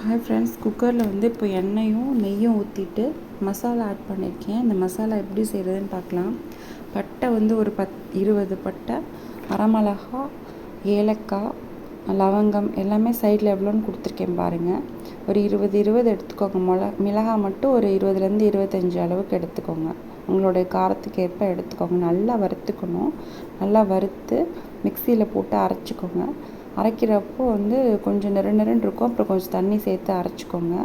Hi friends, குக்கரில் வந்து இப்போ எண்ணெயும் நெய்யும் ஊற்றிட்டு மசாலா ஆட் பண்ணியிருக்கேன். இந்த மசாலா எப்படி செய்கிறதுன்னு பார்க்கலாம். பட்டை வந்து ஒரு 20 பட்டை, வரமிளகா, ஏலக்காய், லவங்கம் எல்லாமே சைடில் எவ்வளோன்னு கொடுத்துருக்கேன் பாருங்கள். ஒரு 20 எடுத்துக்கோங்க. மிளகாய் மட்டும் ஒரு 20லேருந்து 25 அளவுக்கு எடுத்துக்கோங்க. உங்களுடைய காரத்துக்கு ஏற்ப எடுத்துக்கோங்க. நல்லா வறுத்துக்கணும். நல்லா வறுத்து மிக்சியில் போட்டு அரைச்சிக்கோங்க. அரைக்கிறப்போ வந்து கொஞ்சம் நெருன்னு இருக்கும். அப்புறம் கொஞ்சம் தண்ணி சேர்த்து அரைச்சிக்கோங்க.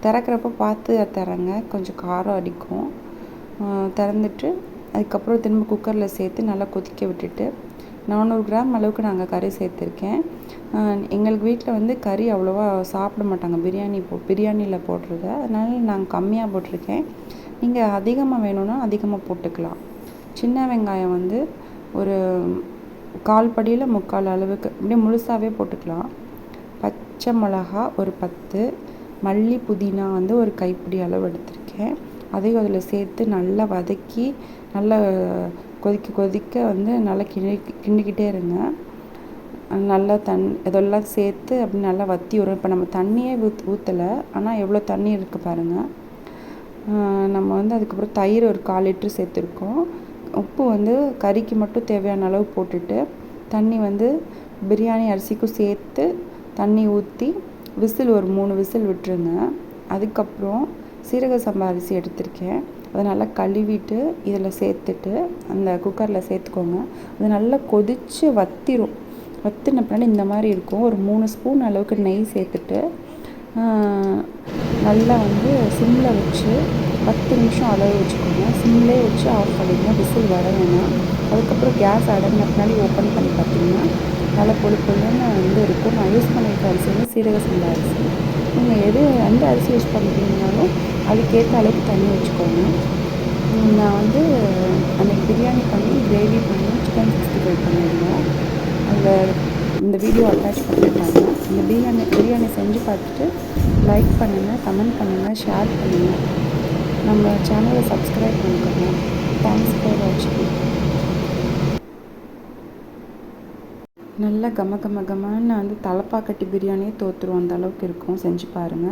திறக்கிறப்போ பார்த்து திறங்க, கொஞ்சம் காரம் அடிக்கும். திறந்துட்டு அதுக்கப்புறம் திரும்ப குக்கரில் சேர்த்து நல்லா கொதிக்க விட்டுட்டு 400 கிராம் அளவுக்கு நாங்கள் கறி சேர்த்துருக்கேன். எங்களுக்கு வீட்டில் வந்து கறி அவ்வளோவா சாப்பிட மாட்டாங்க, பிரியாணியில் போடுறத. அதனால நாங்கள் கம்மியாக போட்டிருக்கேன். நீங்கள் அதிகமாக வேணும்னா அதிகமாக போட்டுக்கலாம். சின்ன வெங்காயம் வந்து ஒரு 1/4 படியில் 3/4 அளவுக்கு அப்படியே முழுசாகவே போட்டுக்கலாம். பச்சை மிளகா ஒரு 10, மல்லி புதினா வந்து ஒரு கைப்பிடி அளவு எடுத்திருக்கேன். அதையும் அதில் சேர்த்து நல்லா வதக்கி நல்லா கொதிக்க வந்து நல்லா கிண்டிக்கிட்டே இருங்க. நல்லா இதெல்லாம் சேர்த்து அப்படி நல்லா வற்றி வரும். இப்போ நம்ம தண்ணியே ஊற்றலை, ஆனால் எவ்வளோ தண்ணி இருக்குது பாருங்கள். நம்ம வந்து அதுக்கப்புறம் தயிர் ஒரு 1/4 லிட்ரு சேர்த்துருக்கோம். உப்பு வந்து கறிக்கு மட்டும் தேவையான அளவு போட்டுட்டு தண்ணி வந்து பிரியாணி அரிசிக்கும் சேர்த்து தண்ணி ஊற்றி விசில் ஒரு 3 விசில் விட்டுருங்க. அதுக்கப்புறம் சீரக சம்பா அரிசி எடுத்திருக்கேன். அதை நல்லா கழுவிட்டு இதில் சேர்த்துட்டு அந்த குக்கரில் சேர்த்துக்கோங்க. அது நல்லா கொதித்து வற்றின பின்னாடி இந்த மாதிரி இருக்கும். ஒரு 3 ஸ்பூன் அளவுக்கு நெய் சேர்த்துட்டு நல்லா வந்து சிம்மில் வச்சு 10 நிமிஷம் அளவு வச்சுக்கோங்க. சிம்லேயே வச்சு ஆஃப் பண்ணிடுங்க, விசில் வர வேணாம். அதுக்கப்புறம் கேஸ் அடங்கின பின்னாடி ஓப்பன் பண்ணி பார்த்தீங்கன்னா நல்லா பொழுன்னு வந்து இருக்கும். நான் யூஸ் பண்ணியிருக்க அரிசி வந்து சீரக சம்பா அரிசி. நீங்கள் எந்த அரிசி யூஸ் பண்ணுறீங்கனாலும் அதுக்கேற்ற அளவுக்கு தண்ணி வச்சுக்கோங்க. நான் வந்து அன்றைக்கி பிரியாணி பண்ணி கிரேவி பண்ணி சிக்கன் 65 பண்ணியிருந்தேன். அதில் இந்த வீடியோ அட்டாச் பண்ணியிருக்காங்க. இந்த பிரியாணி செஞ்சு பார்த்துட்டு லைக் பண்ணுங்கள், கமெண்ட் பண்ணுங்கள், ஷேர் பண்ணுங்கள். நம்ம சேனலை சப்ஸ்கிரைப் பண்ணிக்கோங்க. தேங்க்ஸ் ஃபார் வாட்சிங். நல்லா கமன்னு வந்து தலப்பாக்கட்டி பிரியாணியே தோற்றுரும், அந்த அளவுக்கு இருக்கும். செஞ்சு பாருங்கள்.